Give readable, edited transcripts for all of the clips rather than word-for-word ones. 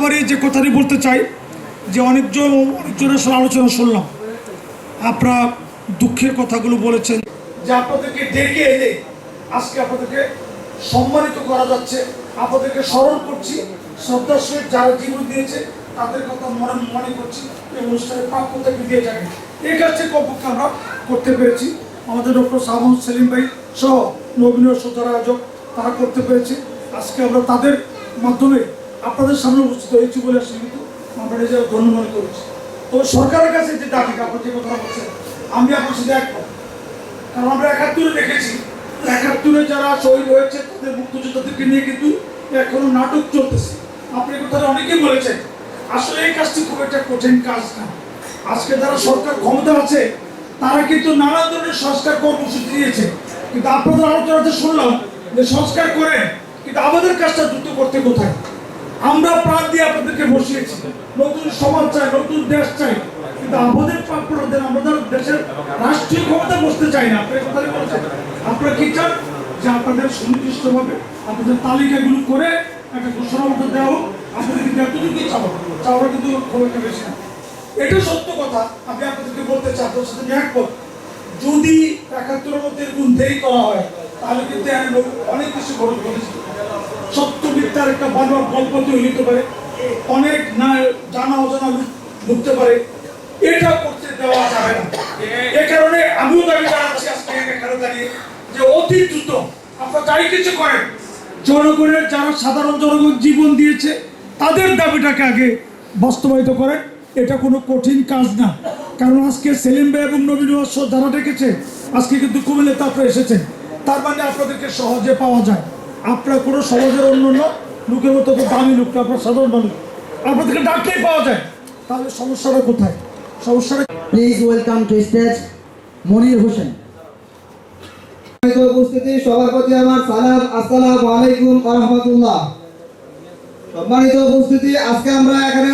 বাড়িয়ে যে কথাটি বলতে চাই যে অনেকজনের সাথে আলোচনা শুনলাম, আপনারা দুঃখের কথাগুলো বলেছেন যে আপনাদেরকে ডেকে এনে আজকে আপনাদেরকে সম্মানিত করা যাচ্ছে, আপনাদেরকে স্মরণ করছি, শ্রদ্ধার সহিত যারা জীবন দিয়েছে তাদের কথা মনে করছি, এই অনুষ্ঠানের প্রাপ্য থেকে দিয়ে যাবে। এই কাজটি কমপক্ষে আমরা করতে পেরেছি। আমাদের ডক্টর সামন সেলিম ভাই সহ নবীন যারা আয়োজক তারা করতে পেরেছে। আজকে আমরা তাদের মাধ্যমে আপনাদের সামনে উপস্থিত হয়েছি বলে কিন্তু আমরা নিজেরা ধন্য মনে করেছি। তো সরকারের কাছে যে দাবি, আপনি যে কথা বলছেন আমি আপনার সাথে একমত, কারণ আমরা ৭১ দেখেছি, ৭১ যারা শহীদ হয়েছে তাদের মুক্তিযোদ্ধাদেরকে নিয়ে কিন্তু এখনো নাটক চলতেছে। আপনি কথা অনেকেই বলেছেন, আসলে এই কাজটি খুব একটা কঠিন কাজ না। আজকে যারা সরকার ক্ষমতা আছে তারা কিন্তু নানা ধরনের সংস্কার কর্মসূচি দিয়েছে, কিন্তু আপনাদের আলোচনাতে শুনলাম যে সংস্কার করেন, কিন্তু আমাদের কাজটা দ্রুত করতে কোথায়? আমরা প্রাণ দিয়ে আপনাদেরকে বসিয়েছি, নতুন সমাজ চাই, নতুন দেশ চাই, কিন্তু আমাদের প্রাপ্যদের আমাদের দেশের রাষ্ট্রীয় ক্ষমতা বসতে চাই না। আপনার কথা বলছেন, আপনারা কি চান যে আপনাদের সুনির্দিষ্টভাবে আপনাদের তালিকাগুলো করে একটা ঘোষণাপত্র দেওয়া হোক, আপনাদের কিন্তু এতটুকু চাওয়া কিন্তু খুব একটা বেশি না। এটা সত্য কথা। আমি আপনাদেরকে বলতে চাই, আপনার সাথে একমত, যদি ৭১ মধ্যে এরকম দেরি করা হয় তাহলে কিন্তু অনেক কিছু বড় সত্য মিথ্যার একটা বারবার গল্প তৈরি হতে পারে, অনেক না জানা অজানা ঢুকতে পারে, এটা করতে দেওয়া যাবে না। এ কারণে আমিও দাবি জানাচ্ছি আজকে এখানে দাঁড়িয়ে যে অতি দ্রুত আপনারা যাই কিছু করেন, জনগণের যারা সাধারণ জনগণ জীবন দিয়েছে তাদের দাবিটাকে আগে বাস্তবায়িত করেন। এটা কোনো কঠিন কাজ না, কারণ আজকে সেলিম ভাই এবং নবীন যারা ডেকেছে আজকে কিন্তু কুমিল্লাতে আপনারা এসেছেন, তার মানে আপনাদেরকে সহজে পাওয়া যায়। আপনারা কোনো সমাজের অন্য লোকের মতো দামি লোক, আপনার সাধারণ মানুষ, আপনাদেরকে ডাকলেই পাওয়া যায়, তাহলে সমস্যাটা কোথায়? সমস্যাটা please welcome to stage Monir Hossain. উপস্থিতি সবার প্রতি আমার সালাম, আসসালামু আলাইকুম ওয়া রাহমাতুল্লাহ। সম্মানিত উপস্থিতি, আজকে আমরা এখানে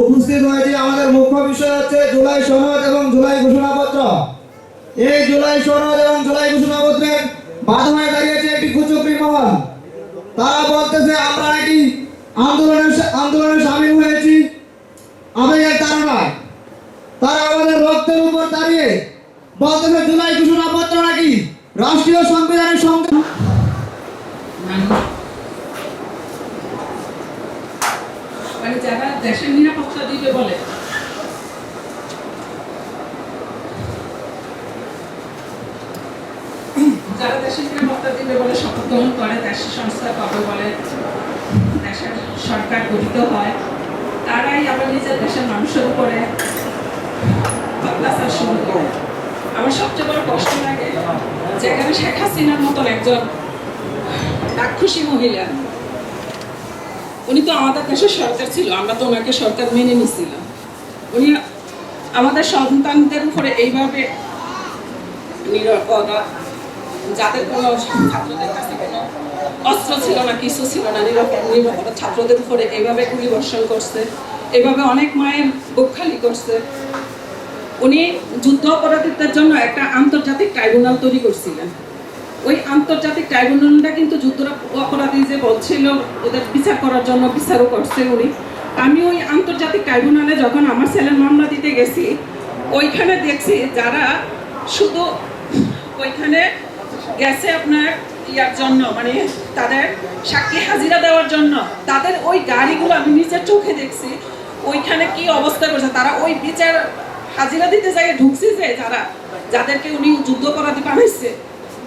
উপস্থিত হয়েছি, আমাদের মুখ্য বিষয় হচ্ছে জুলাই সনদ এবং জুলাই ঘোষণাপত্র। এই জুলাই সনদ এবং জুলাই ঘোষণাপত্রের বাধা হয়ে দাঁড়িয়েছে একটি কুচক্রী মহল। তারা বলতেছে আমরা নাকি আন্দোলনে সামিল হয়েছি আবেগের তাড়নায়। তারা আমাদের রক্তের উপর দাঁড়িয়ে বলতেছে জুলাই ঘোষণাপত্র নাকি রাষ্ট্রীয় সংবিধানের সঙ্গে। যারা দেশের নিরাপত্তা দিবে বলে, যারা দেশের নিরাপত্তা দিবে বলে শপথ গ্রহণ করে, দেশের সংস্কার পাবে বলে, দেশের সরকার গঠিত হয়, তারাই আবার নিজের দেশের মানুষের উপরে অত্যাচার শুরু করে। আমার সবচেয়ে বড় কষ্ট লাগে যেখানে শেখ হাসিনার মতন একজন রাক্ষসী মহিলা, উনি তো আমাদের দেশের সরকার ছিল, আমরা তো ওনাকে সরকার মেনে নিছিলাম, উনি আমাদের সন্তানদের উপরে এইভাবে যাদের কোনো ছাত্রদের কাছে কোনো অস্ত্র ছিল না, কিছু ছিল না, নিরপরাধ ছাত্রদের উপরে এইভাবে গুলি বর্ষণ করছে, এইভাবে অনেক মায়ের বুক খালি করছে। উনি যুদ্ধ অপরাধীদের জন্য একটা আন্তর্জাতিক ট্রাইব্যুনাল তৈরি করছিলেন। ওই আন্তর্জাতিক ট্রাইব্যুনালটা কিন্তু যুদ্ধ অপরাধী যে বলছিল ওদের বিচার করার জন্য বিচারও করছে উনি। আমি ওই আন্তর্জাতিক ট্রাইব্যুনালে যখন আমার ছেলের মামলা দিতে গেছি, ওইখানে দেখছি যারা শুধু ওইখানে গেছে আপনার ইয়ার জন্য, মানে তাদের সাক্ষী হাজিরা দেওয়ার জন্য, তাদের ওই গাড়িগুলো আমি নিজের চোখে দেখছি ওইখানে কি অবস্থা করছে। তারা ওই বিচার হাজিরা দিতে যায় ঢুকছে যে যাদেরকে উনি যুদ্ধ অপরাধী বানাইছে,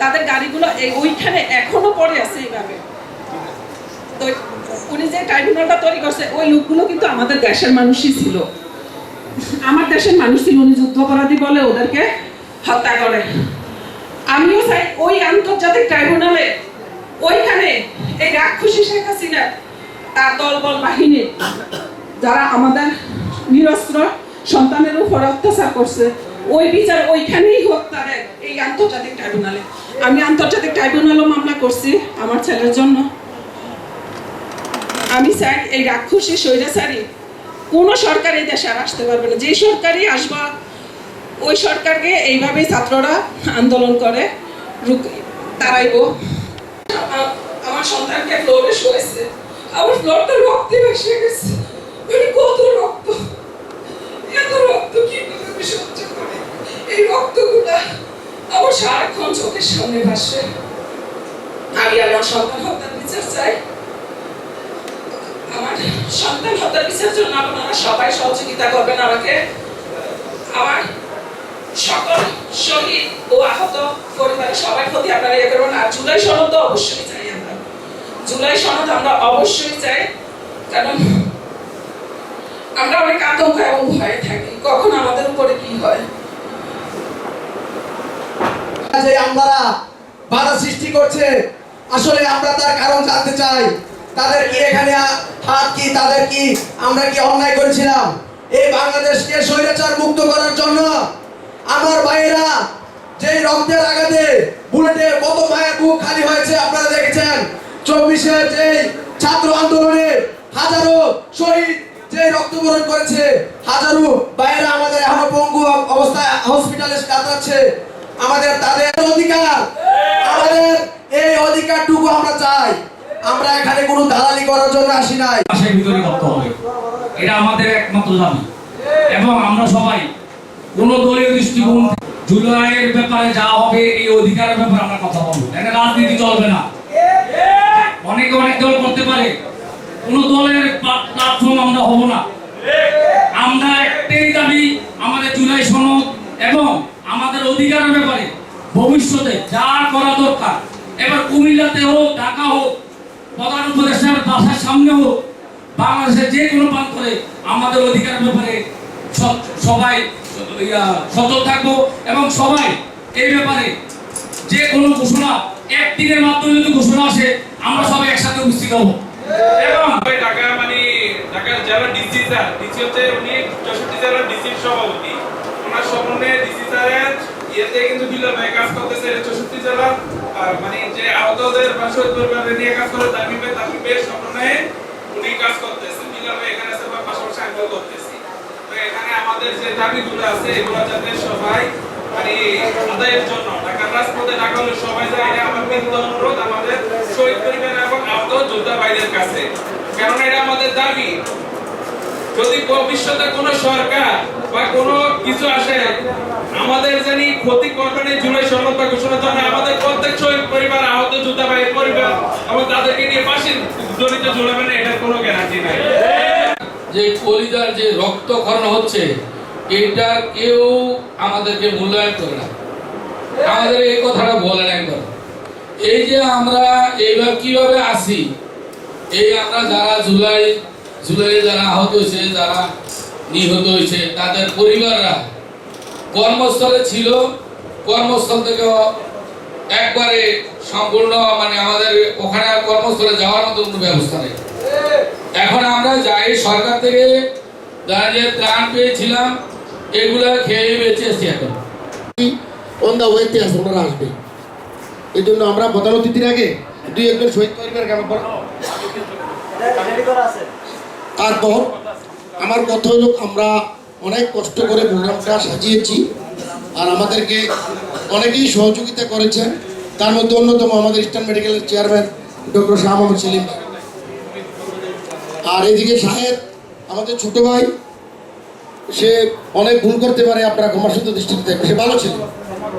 তাদের গাড়িগুলো ওইখানে এখনো পড়ে আছে এইভাবে। তো উনি যে ট্রাইব্যুনালটা তৈরি করছে ওই লোকগুলো কিন্তু আমাদের দেশের মানুষই ছিল, আমার দেশের মানুষ ছিল। উনি যুদ্ধ অপরাধী বলে ওদেরকে হত্যা করে। আমিও চাই ওই আন্তর্জাতিক ট্রাইব্যুনালে ওইখানে এই রাক্ষসী শেখ হাসিনা তার দলবল বাহিনী যারা আমাদের নিরস্ত্র সন্তানের উপর অত্যাচার করছে, ওই বিচার ওইখানেই হোক তাদের, এই আন্তর্জাতিক ট্রাইব্যুনালে। আমি আন্তর্জাতিক ট্রাইব্যুনালও মামলা করছি আমার ছেলের জন্য। আমি চাই এই রাক্ষসী স্বৈরাচারী কোনো সরকার এই দেশে আর আসতে পারবে না। যে সরকারই আসবা ওই সরকারকে এইভাবেই ছাত্ররা আন্দোলন করে তারাইব। আমার সন্তানকে ফ্লোরে শুয়েছে, আমার ফ্লোরটা রক্তে ভেসে গেছে। সন্তান হত্যা বিচারের জন্য আপনারা সবাই সহযোগিতা করবেন আমাকে। আমার সকল শহীদ ও আহত পরিবারের সবাই প্রতি আপনারা ইয়ে করবেন। আর জুলাই সনদ তো অবশ্যই চাই, আমরা জুলাই সনদ আমরা অবশ্যই চাই, কারণ আমরা অনেক আতঙ্ক এবং ভয়ে থাকি কখন আমাদের উপরে কি হয়। যে আমরা বাধা সৃষ্টি করছে, আসলে আমরা তার কারণ জানতে চাই। তাদের কি এখানে হাত কি, তাদের কি, আমরা কি অন্যায় করেছিলাম এই বাংলাদেশকে স্বৈরাচার মুক্ত করার জন্য? আমার ভাইয়েরা যে রক্তের আঘাতে বুলেটে কত মায়ের বুক খালি হয়েছে আপনারা দেখেছেন। 24-এর যে ছাত্র আন্দোলনে হাজারো শহীদ যে রক্তবরণ করেছে, হাজারো ভাইয়েরা আমাদের এখনো পঙ্গু অবস্থায় হসপিটালে কাতরাচ্ছে। আমাদের তাদের অধিকার, আমাদের এই অধিকারটুকু আমরা চাই। আমরা এখানে কোনো দালালি করার জন্য আসি নাই। দেশের ভিতরে করতে হবে, এটা আমাদের একমাত্র দাবি। এবং আমরা সবাই কোনো দলীয় দৃষ্টিকোণ জুলাইয়ের ব্যাপারে যা হবে এই অধিকারের ব্যাপারে আমরা কথা বলবো। এখানে রাজনীতি চলবে না। অনেকে অনেক দল করতে পারে, কোন দলের প্ল্যাটফর্ম আমরা হব না। আমরা একটাই দাবি, আমাদের জুলাই সনদ এবং আমাদের অধিকারের ব্যাপারে ভবিষ্যতে যা করা দরকার, এবার কুমিল্লাতে হোক, ঢাকা হোক, প্রধান উপদেষ্টার বাসার সামনে হোক, বাংলাদেশের যে কোনো প্রান্তরে আমাদের অধিকারের ব্যাপারে সবাই সচেতন থাকবো এবং সবাই এই ব্যাপারে যে কোনো ঘোষণা একদিনের মাধ্যমে যদি ঘোষণা আসে আমরা সবাই একসাথে উপস্থিত হবো। এবং ঢাকা ঢাকার জেলা ডিসি স্যার, ডিসি হচ্ছে উনি 64 জেলার ডিসির সভাপতি। ওনার সমন্বয়ে ডিসি স্যারের ইয়েতে কিন্তু বিল্লাল ভাই কাজ করতেছে 64 জেলা, মানে যে আহতদের বা শহীদ পরিবারের নিয়ে কাজ করে তামিমের সমন্বয়ে উনি কাজ করতেছে। বিল্লাল ভাই এখানে আছে বা পাশাপাশি আমিও করতেছি। তো এখানে আমাদের যে দাবিগুলো আছে এগুলো যাতে সবাই মানে আদায়ের জন্য ঢাকার রাজপথে ডাকা হলে সবাই যায়, এটা আমার বিনীত অনুরোধ আমাদের শহীদ পরিবার এবং আহত যোদ্ধা ভাইদের কাছে, কারণ এটা আমাদের দাবি। যদি ভবিষ্যতে কোনো সরকার বা কোনো কিছু আসে আমাদের জানি ক্ষতি করবেন এই জুলাই সনদ বা ঘোষণার জন্য আমাদের প্রত্যেক শহীদ পরিবার, আহত যোদ্ধা ভাইয়ের পরিবার এবং তাদেরকে নিয়ে ফাঁসির দড়িতে ঝুলাবেন এটার কোনো গ্যারান্টি নাই। যে কলিজার যে রক্তক্ষরণ হচ্ছে এটা কেউ আমাদেরকে মূল্যায়ন করে না। আমাদের এই কথাটা বলেন একবার, এই যে আমরা এইবার কিভাবে আসি, এই আমরা যারা জুলাই যারা আহত হয়েছে, যারা নিহত হয়েছে, তাদের পরিবাররা কর্মস্থলে ছিল, কর্মস্থল থেকে একবারে সম্পূর্ণ মানে আমাদের ওখানে কর্মস্থলে যাওয়ার মতো কোনো ব্যবস্থা নেই। এখন আমরা যাই সরকার থেকে দাঁড়িয়ে ত্রাণ পেয়েছিলাম, এগুলা খেয়ে বেঁচে আছি। এখন অন দা ওয়েতে আছে, ওনারা আসবে। এই জন্য আমরা প্রধান অতিথির আগে দুই একজন শহীদ পরিবার তারপর আমার কথা হলো, আমরা অনেক কষ্ট করে প্রোগ্রামটা সাজিয়েছি আর আমাদেরকে অনেকেই সহযোগিতা করেছেন। তার মধ্যে অন্যতম আমাদের ইস্টার্ন মেডিকেলের চেয়ারম্যান ডক্টর শাহ মোহাম্মদ সেলিম, আর এদিকে শাহেদ আমাদের ছোট ভাই, সে অনেক ভুল করতে পারে, আপনারা ক্ষমাসুদ্ধ দৃষ্টিতে দেখবেন। সে ভালো ছেলে,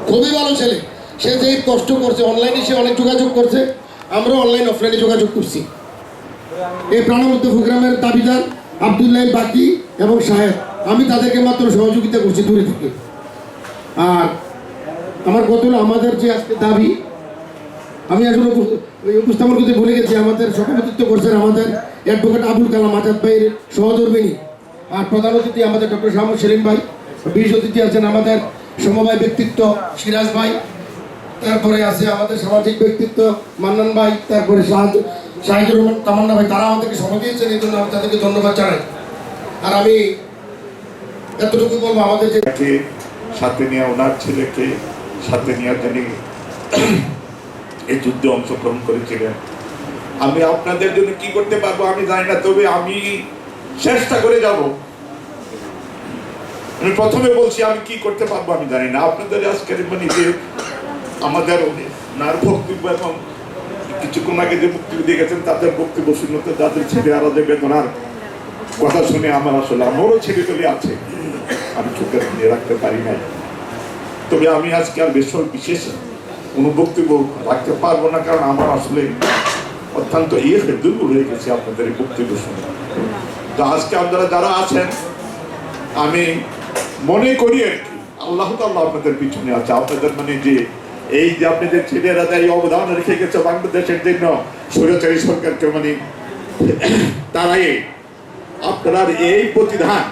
খুবই ভালো ছেলে। সে যে কষ্ট করছে, অনলাইনে সে অনেক যোগাযোগ করছে, আমরা অনলাইন অফলাইনে যোগাযোগ করছি। এই প্রাণবন্ত প্রোগ্রামের দাবিদার আব্দুল্লাহ বাকি এবং শাহেদ, আমি তাদেরকে মাত্র সহযোগিতা করছি দূরে থেকে। আর আমার কত হলো আমাদের যে আজকে দাবি, আমি আসলে উপস্থাপন করতে ভুলে গেছি। আমাদের সভাপতিত্ব করছেন আমাদের অ্যাডভোকেট আবুল কালাম আজাদ ভাইয়ের সহধর্মিনী, আর প্রধান অতিথি আমাদের ডক্টর শাহ মোহাম্মদ সেলিম ভাই, বিশেষ অতিথি আছেন আমাদের সমবায় ব্যক্তিত্ব সিরাজ ভাই, তারপরে আছে আমাদের সামাজিক ব্যক্তিত্ব মান্নান ভাই, তারপরে শাহিদুর রহমান তামান্না ভাই। তারা আমাদেরকে সময় দিয়েছেন, এই জন্য আমি তাদেরকে ধন্যবাদ জানাই। আর আমি এতটুকু বলবো, আমাদের যে সাথে নিয়ে ওনার ছেলেকে সাথে নিয়ে যিনি এই যুদ্ধে অংশগ্রহণ করেছিলেন, আমি আপনাদের জন্য কি করতে পারবো আমি জানি না, তবে আমি চেষ্টা করে যাব। আমি প্রথমে বলছি আমি কি করতে পারবো আমি জানি না। আপনাদের আজকের মানে যে আমাদের নার বক্তব্য এবং কিছুক্ষণ আগে যে বক্তব্য দিয়ে গেছেন তাদের বক্তব্য শুনতে, যাদের ছেলে আরো যে বেদনার কথা শুনে আমার আসলে আমারও ছেলে পেলে আছে, আমি চোখে নিয়ে রাখতে পারি নাই। তবে আমি আজকে আর বিশেষ কোনো বক্তব্য রাখতে পারবো না, কারণ আমার আসলে অত্যন্ত দুর্বল হয়ে গেছে আপনাদের এই বক্তব্য শুনে। আজকে আপনারা যারা আছেন, আমি মনে করি আর কি আল্লাহ তাআলা আপনাদের পিছনে আছে। আপনাদের মানে যে এই যে আপনাদের ছেলেরা এই অবদান রেখে গেছে বাংলাদেশের জন্য, স্বৈরাচারী সরকারকে মানে তারাই আপনার এই প্রতিধান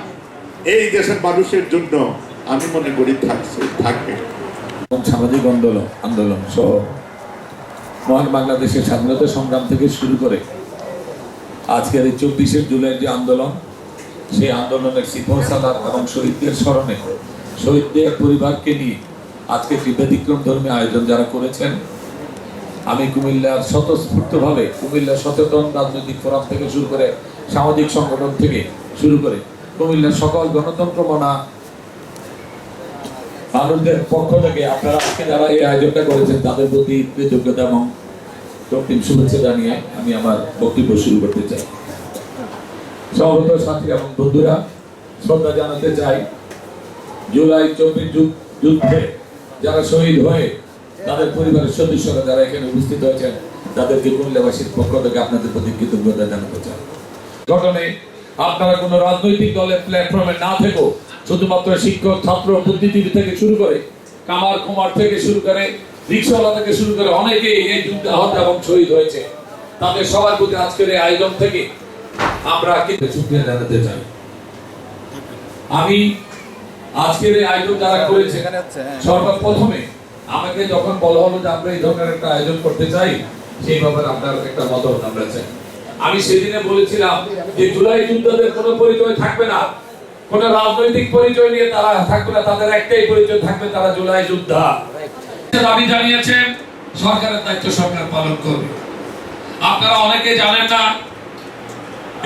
এই দেশের মানুষের জন্য আমি মনে করি থাকবে। সামাজিক আন্দোলন সহ মহান বাংলাদেশের স্বাধীনতা সংগ্রাম থেকে শুরু করে আজকের এই 24শে জুলাই যে আন্দোলন, সেই আন্দোলনের সিফল সালাত এবং শহীদদের স্মরণে শহীদদের পরিবারকে নিয়ে আজকে একটি ব্যতিক্রম ধর্মী আয়োজন যারা করেছেন, আমি কুমিল্লার স্বতঃস্ফূর্তভাবে কুমিল্লার সচেতন রাজনৈতিক ফোরাম থেকে শুরু করে সামাজিক সংগঠন থেকে শুরু করে কুমিল্লার সকল গণতন্ত্র মানা মানুষদের পক্ষ থেকে আপনারা আজকে যারা এই আয়োজনটা করেছেন তাদের প্রতি কৃতজ্ঞতা এবং রক্তিম শুভেচ্ছা জানিয়ে আমি আমার বক্তব্য শুরু করতে চাই। সহবত সাথী এবং বন্ধুরা, শ্রদ্ধা জানাতে চাই জুলাই 24 যুদ্ধে যারা শহীদ হয়ে তাদের পরিবারের সদস্যরা যারা এখানে উপস্থিত হয়েছেন তাদেরকে কুমিল্লাবাসীর পক্ষ থেকে আপনাদের প্রতি কৃতজ্ঞতা জানাতে চাই। ঘটনে আপনারা কোনো রাজনৈতিক দলের প্ল্যাটফর্মে না থেকেও শুধুমাত্র শিক্ষক, ছাত্র, বুদ্ধিজীবী থেকে শুরু করে কামার কুমার থেকে শুরু করে রিক্সাওয়ালা থেকে শুরু করে অনেকেই এই যুদ্ধে আহত এবং শহীদ হয়েছে। তাদের সবার প্রতি আজকের এই আয়োজন থেকে আমরা কিন্তু শুকরিয়া জানাতে চাই। আমি আজকের এই আয়োজন যারা করেছে সর্বপ্রথমে আমাকে যখন বলা হলো যে আমরা এই ধরনের একটা আয়োজন করতে চাই, সেই ব্যাপারে আপনার একটা মতামত আমরা চাই। আমি সেদিনে বলেছিলাম যে জুলাই যোদ্ধাদের কোনো পরিচয় থাকবে না, কোন রাজনৈতিক পরিচয় নিয়ে তারা থাকবে না, তাদের একটাই পরিচয় থাকবে, তারা জুলাই যোদ্ধা। দাবি জানিয়েছেন, সরকারের দায়িত্ব সরকার পালন করবে। আপনারা অনেকে জানেন না,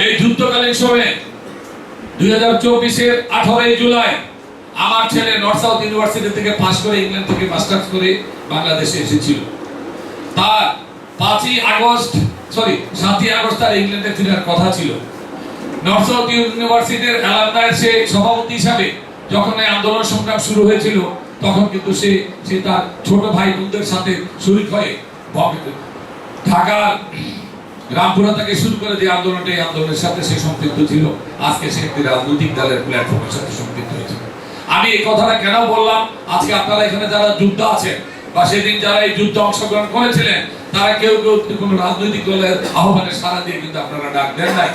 এই যুদ্ধকালীন সময়ে 2024-এর 18 জুলাই আমার ছেলে নর্থ সাউথ ইউনিভার্সিটি থেকে পাশ করে ইংল্যান্ড থেকে মাস্টার্স করে বাংলাদেশে এসেছিল। তার 7ই আগস্ট তার ইংল্যান্ডে ফেরার কথা ছিল। নর্থ সাউথ ইউনিভার্সিটির অ্যালামনাইয়ের সে সভাপতি হিসাবে যখন এই আন্দোলন সংগ্রাম শুরু হয়েছিল, তখন কিন্তু সে তার ছোট ভাই বোনদের সাথে শরীক হয়ে ঢাকার রামপুরা থেকে শুরু করে যে আন্দোলনটা, এই আন্দোলনের সাথে সে সম্পৃক্ত ছিল। আজকে সে একটি রাজনৈতিক দলের প্ল্যাটফর্মের সাথে সম্পৃক্ত হয়েছে। আমি এই কথাটা কেন বললাম, আজকে আপনারা এখানে যারা যুদ্ধ আছেন বা সেদিন যারা এই যুদ্ধে অংশগ্রহণ করেছিলেন, তারা কেউ কোনো রাজনৈতিক দলের আহ্বানে সাড়া দিয়ে কিন্তু আপনারা ডাক দেন নাই।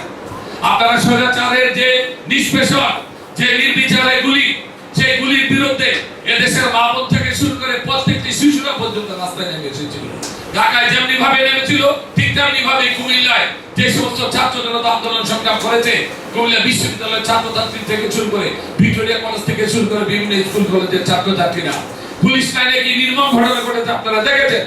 আপনারা স্বৈরাচারের যে নিষ্পেষণ, যে নির্বিচারে গুলি, সেই গুলির বিরুদ্ধে এদেশের মা বোন থেকে শুরু করে প্রত্যেকটি শিশুরা পর্যন্ত রাস্তায় নেমে এসেছিল। ঢাকায় যেমনি ভাবে নেমেছিল, ঠিক তেমনি ভাবে কুমিল্লায় যে সমস্ত ছাত্র জনতা আন্দোলন সংগ্রাম করেছে, কুমিল্লা বিশ্ববিদ্যালয়ের ছাত্রছাত্রী থেকে শুরু করে ভিক্টোরিয়া কলেজ থেকে শুরু করে বিভিন্ন স্কুল কলেজের ছাত্রছাত্রীরা পুলিশ লাইনে কি নির্মম ঘটনা ঘটেছে আপনারা দেখেছেন।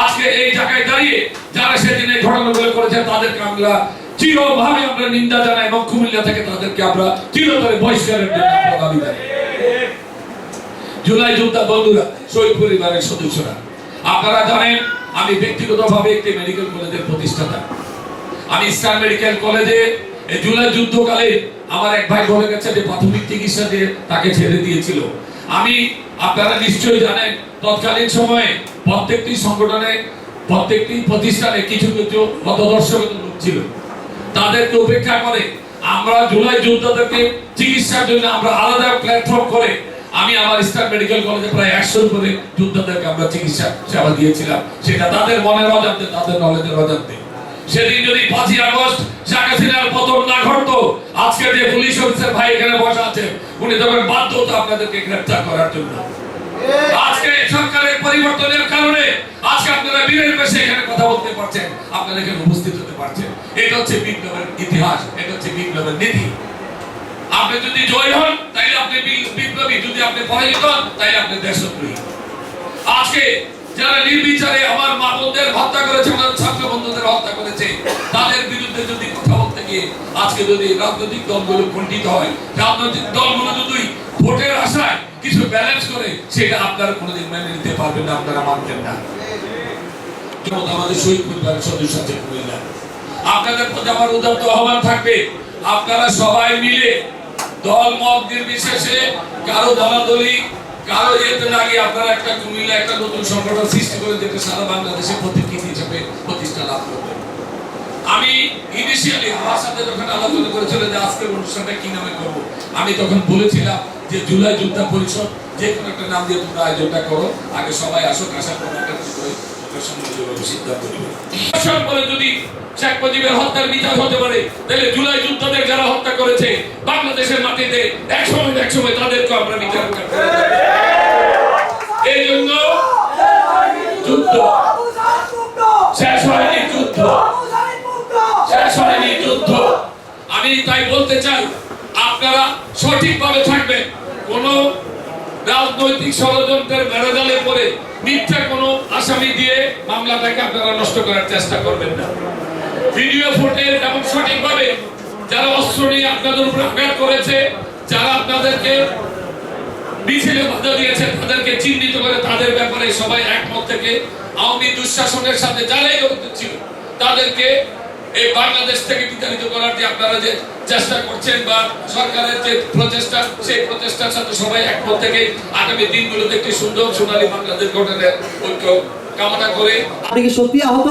আজকে এই জায়গায় দাঁড়িয়ে যারা সেদিন এই ঘটনাগুলো করেছে তাদেরকে আমরা চিরভাবে আমরা নিন্দা জানাই এবং কুমিল্লা থেকে তাদেরকে আমরা চিরতরে বহিষ্কারের জন্য দাবি জানাই। জুলাই যোদ্ধা বন্ধুরা, শহীদ পরিবারের সদস্যরা, আপনারা জানেন আমি ব্যক্তিগতভাবে একটি মেডিকেল কলেজের প্রতিষ্ঠাতা। আমি স্টার মেডিকেল কলেজে এই জুলাই যুদ্ধকালে আমার এক ভাই বলে গেছে যে প্রাথমিক চিকিৎসা দিয়ে তাকে ছেড়ে দিয়েছিল। আমি, আপনারা নিশ্চয়ই জানেন, তৎকালীন সময়ে প্রত্যেকটি সংগঠনে, প্রত্যেকটি প্রতিষ্ঠানে কিছু কিছু মতদর্শক লোক ছিল। তাদেরকে উপেক্ষা করে আমরা জুলাই যোদ্ধাদেরকে চিকিৎসার জন্য আমরা আলাদা প্ল্যাটফর্ম করে আমি আমার স্টার মেডিকেল কলেজে প্রায় 100 করে যোদ্ধাদেরকে আমরা চিকিৎসা সেবা দিয়েছিলাম। সেটা তাদের মনের অজান্তে, তাদের নলেজের অজান্তে। সেদিন যদি 5ই আগস্ট শেখ হাসিনার পতন না ঘটতো, আজকে যে পুলিশ অফিসার ভাই এখানে বসা আছে, উনি তখন বাধ্য হতো আপনাদেরকে গ্রেফতার করার জন্য। আজকে সরকারের পরিবর্তনের কারণে আজকে আপনারা বীরের বেশে এখানে কথা বলতে পারছেন, আপনারা এখানে উপস্থিত হতে পারছেন। এটা হচ্ছে বিপ্লবের ইতিহাস, এটা হচ্ছে বিপ্লবের নীতি। আপনি যদি জয় হন তাইলে আপনি বিপ্লবী, যদি আপনি পরাজিত হন তাইলে আপনি দেশদ্রোহী। আজকে যারা নির্বিচারে আমার মা বোনদের হত্যা করেছে, আমার ছাত্র বন্ধুদের হত্যা করেছে, তাদের বিরুদ্ধে যদি কথা বলতে গিয়ে আজকে যদি রাজনৈতিক দলগুলো খণ্ডিত হয়, রাজনৈতিক দলগুলো যদি ভোটের আশায় কিছু ব্যালেন্স করে, সেটা আপনারা কোনোদিন মেনে নিতে পারবেন না, আপনারা মানবেন না। আমাদের শহীদ পরিবারের সদস্য আছে কুমিল্লা, আপনাদের প্রতি আমার উদাত্ত আহ্বান থাকবে, আপনারা সবাই মিলে দল মত নির্বিশেষে, কারো দলাদলি, কারো ইয়েতে লাগিয়ে আপনারা একটা কুমিল্লা একটা নতুন সংগঠন সৃষ্টি করে যেটা সারা বাংলাদেশে প্রতিকৃতি হিসেবে প্রতিষ্ঠা লাভ করবে। আমি ইনিশিয়ালি আমার সাথে যখন আলোচনা করেছিল যে আজকের অনুষ্ঠানটা কি নামে করব, আমি তখন বলেছিলাম যে জুলাই যোদ্ধা পরিষদ, যে কোনো একটা নাম দিয়ে তোমরা আয়োজনটা করো, আগে সবাই আসুক, আসার পর একটা সিদ্ধান্ত নেবে। পরে যদি শেখ মুজিবের হত্যার বিচার হতে পারে, তাহলে জুলাই যোদ্ধাদের যারা হত্যা করেছে বাংলাদেশের মাটিতে এক সময় তাদেরকে আমরা বিচার করতে হবে। এই জন্য যুদ্ধ শেষ হয়নি, শেষ হয়নি যুদ্ধ। আমি তাই বলতে চাই, আপনারা সঠিকভাবে থাকবেন। কোন রাজনৈতিক ষড়যন্ত্রের মেরুজালে পড়ে মিথ্যা কোনো আসামি দিয়ে মামলাটাকে আপনারা নষ্ট করার চেষ্টা করবেন না। ভিডিও ফুটেজ এবং সঠিকভাবে যারা অস্ত্র নিয়ে আপনাদের উপর আঘাত করেছে, যারা আপনাদেরকে মিছিলে বাধা দিয়েছে, তাদেরকে চিহ্নিত করে তাদের ব্যাপারে সবাই একমত থেকে আওয়ামী দুঃশাসনের সাথে যারাই জড়িত ছিল তাদেরকে এই বাংলাদেশ থেকে বিতাড়িত করার যে আপনারা যে চেষ্টা করছেন বা সরকারের যে প্রচেষ্টা, সেই প্রচেষ্টার সাথে সবাই একমত থেকে আগামী দিনগুলোতে একটি সুন্দর সোনালী বাংলাদেশ গঠনের ঐক্য কামনা করে। আপনি কি সত্যি আহত?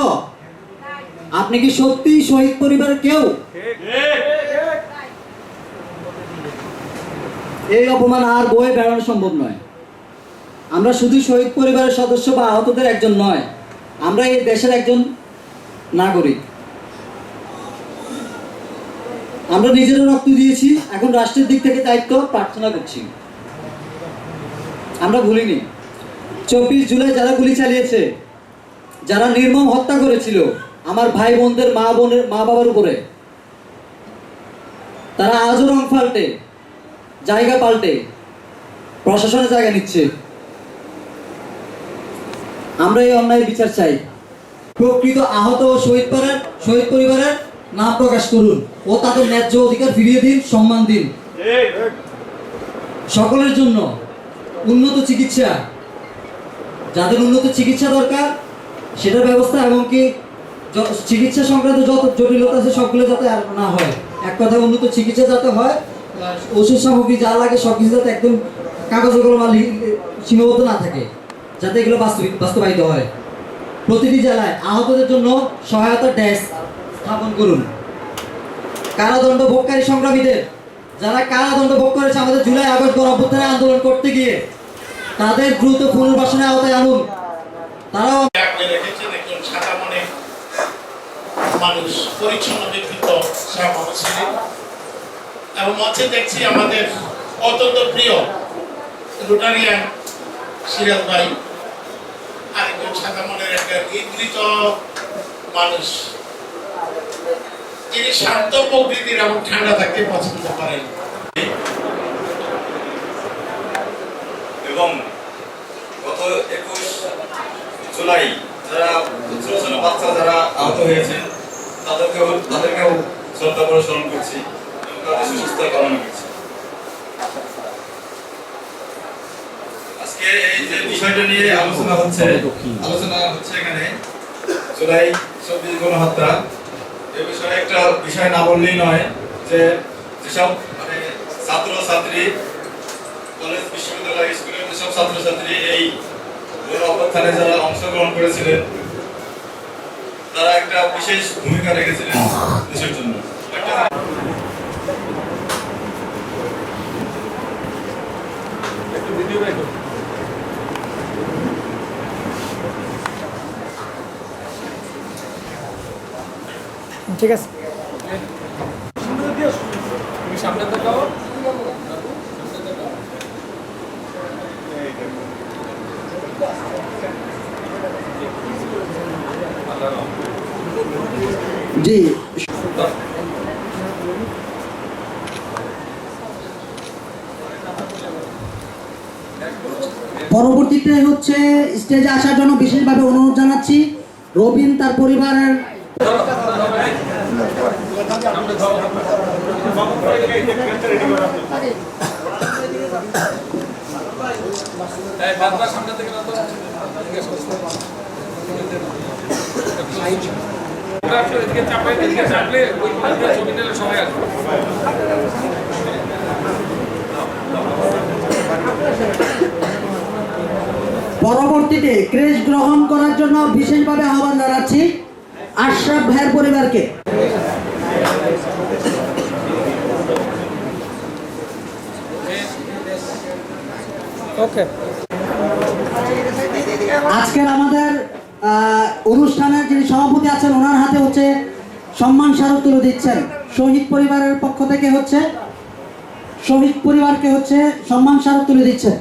আপনি কি সত্যি শহীদ পরিবারের কেউ? এই অপমান আর বয়ে বেড়ানো সম্ভব নয়। আমরা শুধু শহীদ পরিবারের সদস্য বা আহতদের একজন নয়, আমরা এই দেশের একজন নাগরিক। আমরা নিজেরা রক্ত দিয়েছি, এখন রাষ্ট্রের দিক থেকে দায়িত্ব প্রার্থনা করছি। আমরা ভুলিনি 24 জুলাই যারা গুলি চালিয়েছে, যারা নির্মম হত্যা করেছিল আমার ভাই বোনদের মা বাবার উপরে, তারা আজও রং পাল্টে জায়গা পাল্টে প্রশাসনের জায়গা নিচ্ছে। আমরা এই অন্যায় বিচার চাই। প্রকৃত আহত ও শহীদ পরিবারের নাম প্রকাশ করুন ও তাদের ন্যায্য অধিকার ফিরিয়ে দিন, সম্মান দিন। সকলের জন্য উন্নত চিকিৎসা, যাদের উন্নত চিকিৎসা দরকার সেটার ব্যবস্থা, এবং কি চিকিৎসা সংক্রান্ত যত জটিলতা আছে সবগুলো যাতে আর না হয়। এক কথা, উন্নত চিকিৎসা যাতে হয়, ওষুধ সামগ্রী যা লাগে সবকিছু যাতে একদম কাগজ কলমে সীমাবদ্ধ না থাকে, যাতে এগুলো বাস্তবায়িত হয়। প্রতিটি জেলায় আহতদের জন্য সহায়তা ডেস্ক স্থাপন করুন। কারাদণ্ড ভোগকারী সংগ্রামীদের, যারা কারাদণ্ড ভোগ করেছে আমাদের জুলাই আগস্ট গণঅভ্যুত্থানে আন্দোলন করতে গিয়ে, তাদের দ্রুত পুনর্বাসনের আওতায় আনুন। তারাও রেখেছেন একজন সাদা মনে মানুষ, পরিচ্ছন্ন ব্যক্তিত্ব ছিলেন। এবং মঞ্চে দেখছি আমাদের অত্যন্ত প্রিয় রোটারিয়ান সিরাজ ভাই, আরেকজন সাদা মনের একটা নিদ্রিত মানুষ, যিনি শান্ত প্রকৃতির এবং ঠান্ডা থাকতে পছন্দ করেন। এবং গত 21 জুলাই যারা ছোট ছোট বাচ্চা যারা আহত হয়েছেন তাদেরকেও শ্রদ্ধা করে স্মরণ করছি এবং তাদের সুস্থতা কামনা করছি। আজকে এই যে বিষয়টা নিয়ে আলোচনা হচ্ছে এখানে জুলাই 24 গণহত্যা, এই বিষয়ে একটা বিষয় না বললেই নয় যে যেসব মানে ছাত্রছাত্রী, কলেজ বিশ্ববিদ্যালয় স্কুলের যেসব ছাত্রছাত্রী এই গণ অভ্যুত্থানে যারা অংশগ্রহণ করেছিলেন, তারা একটা বিশেষ ভূমিকা রেখেছিলেন দেশের জন্য। ঠিক আছে, সামনে দেখাও। জি, পরবর্তীতে হচ্ছে স্টেজে আসার জন্য বিশেষভাবে অনুরোধ জানাচ্ছি রবিন তার পরিবারের সামনে থেকে চাপলে ওই ছবি নিলে সবাই আসবে। পরবর্তীতে ক্রেশ গ্রহণ করার জন্য বিশেষভাবে আহ্বান জানাচ্ছি। আশরাফ ভাইয়ের পরিবারকে। আজকের আমাদের অনুষ্ঠানের যিনি সভাপতি আছেন ওনার হাতে হচ্ছে সম্মান স্মারক তুলে দিচ্ছেন। শহীদ পরিবারের পক্ষ থেকে হচ্ছে শহীদ পরিবারকে হচ্ছে সম্মান স্মারক তুলে দিচ্ছেন।